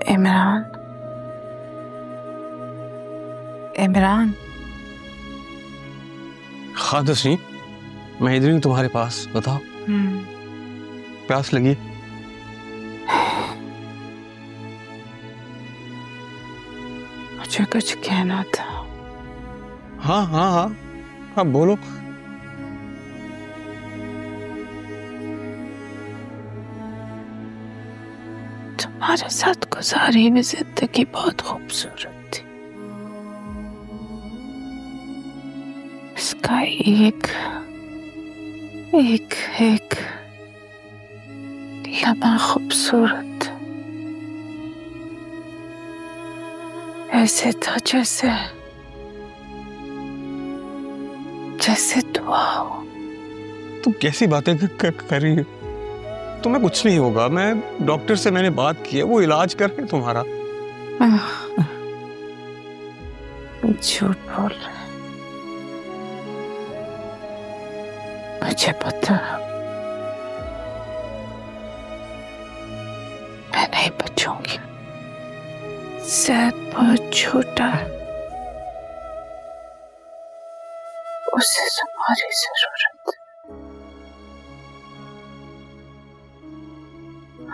इमरान, इमरान। हाँ तस्नीम, मैं इधर हूँ तुम्हारे पास, बताओ। प्यास लगी? मुझे कुछ कहना था। हाँ हाँ हाँ हाँ, बोलो। तुम्हारे साथ गुजारी हुई जिंदगी बहुत खूबसूरत थी। इसका एक एक एक लम्हा खूबसूरत, ऐसे था जैसे जैसे दुआ हो। तुम कैसी बातें कर रही हो? तुम्हें कुछ नहीं होगा। मैं डॉक्टर से मैंने बात की है, वो इलाज कर रहे हैं तुम्हारा। झूठ बोल रहे हैं, मुझे पता। मैं नहीं बचूंगी। ज़ैद बहुत छोटा है, उसे तुम्हारी जरूरत है।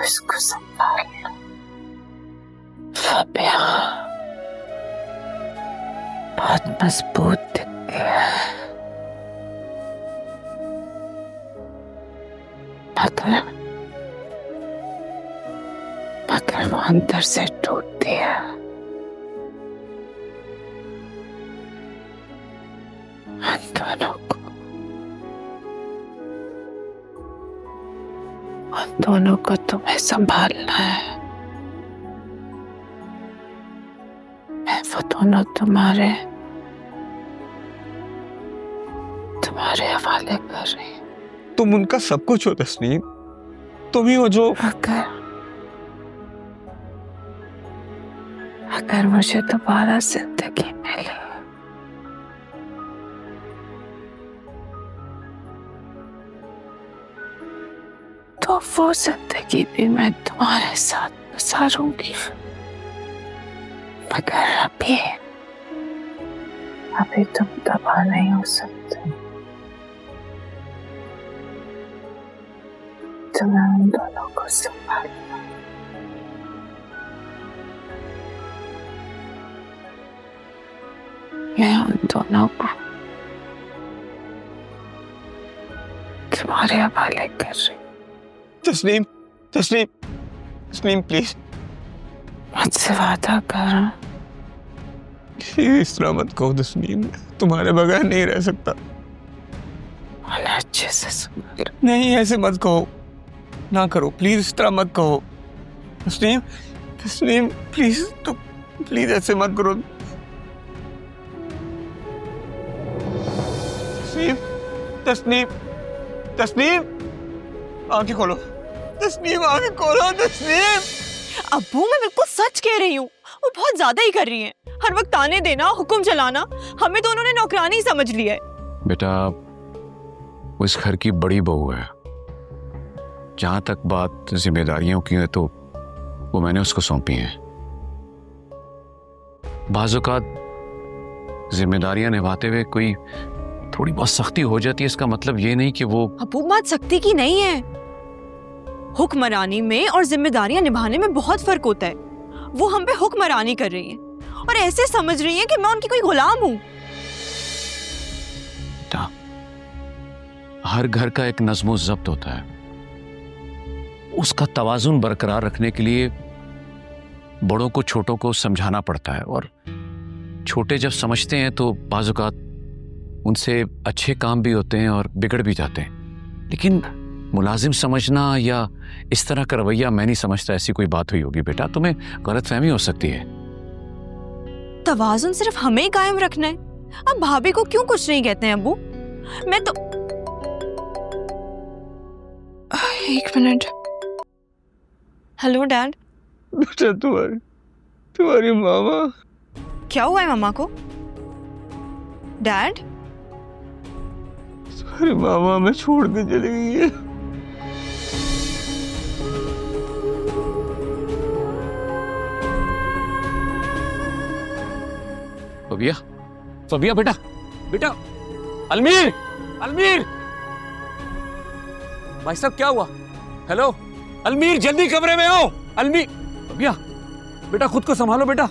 इसको संभाल लो। फबिया बहुत मजबूत दिखती है, मगर वो अंदर से टूटती है। उन दोनों को तुम्हें संभालना है। मैं वो दोनों तुम्हारे हवाले कर रही हूँ। तुम उनका सब कुछ हो तस्नीम, तुम ही हो जो। अगर मुझे दोबारा जिंदगी मिले तो वो जिंदगी भी मैं तुम्हारे साथ गुजारूंगी। मगर अभी तुम दबा नहीं हो सकते। तुम्हें उन दोनों को संभालना। मैं उन दोनों को तुम्हारे हवाले कर रही। तस्नीम तस्नीम तस्नीम प्लीज मुझसे वादा करो। इस तरह मत कहो तस्नीम, तुम्हारे बगैर नहीं रह सकता। अच्छे से सुन। नहीं ऐसे मत कहो, ना करो प्लीज, इस तरह मत कहो तस्नीम। तस्नीम प्लीज, तो प्लीज ऐसे मत करो तस्नीम। तस्नीम तस्नीम आंखें खोलो, तस्नीम आंखें खोलो तस्नीम। अब्बू मैं बिल्कुल सच कह रही हूँ, वो बहुत ज्यादा ही कर रही हैं। हर वक्त ताने देना, हुक्म चलाना, हमें दोनों ने नौकरानी समझ लिया है। बेटा वो इस घर की बड़ी बहू है। जहां तक बात जिम्मेदारियों की है तो वो मैंने उसको सौंपी हैं। बाज़ औक़ात जिम्मेदारियां निभाते हुए कोई थोड़ी बहुत सख्ती हो जाती है, इसका मतलब ये नहीं कि वो। अब्बू बात सख्ती की नहीं है, हुक्मरानी में और जिम्मेदारियां निभाने में बहुत फर्क होता है। वो हम पे हुक्मरानी कर रही हैं और ऐसे समझ रही हैं कि मैं उनकी कोई गुलाम हूं। हर घर का एक नज़्म ज़ब्त होता है, उसका तवाज़ुन बरकरार रखने के लिए बड़ों को छोटों को समझाना पड़ता है, और छोटे जब समझते हैं तो बाज़ औक़ात उनसे अच्छे काम भी होते हैं और बिगड़ भी जाते हैं। लेकिन मुलाजिम समझना या इस तरह का रवैया मैं नहीं समझता ऐसी कोई बात हुई होगी। बेटा तुम्हें गलतफहमी हो सकती है। तवाज़ुन सिर्फ हमें ही कायम रखना है। अब भाभी को क्यों कुछ नहीं कहते हैं अब्बू? मैं तो एक मिनट। Hello dad. बेटा तुम्हारी मामा। क्या हुआ है मामा को? डैड तुम्हारी मामा हमें छोड़ के चली गई है। फबिया, फबिया बेटा, बेटा, अलमीर, अलमीर, भाई साहब क्या हुआ? हेलो, अलमीर जल्दी कमरे में आओ, अलमीर, फबिया बेटा खुद को संभालो बेटा।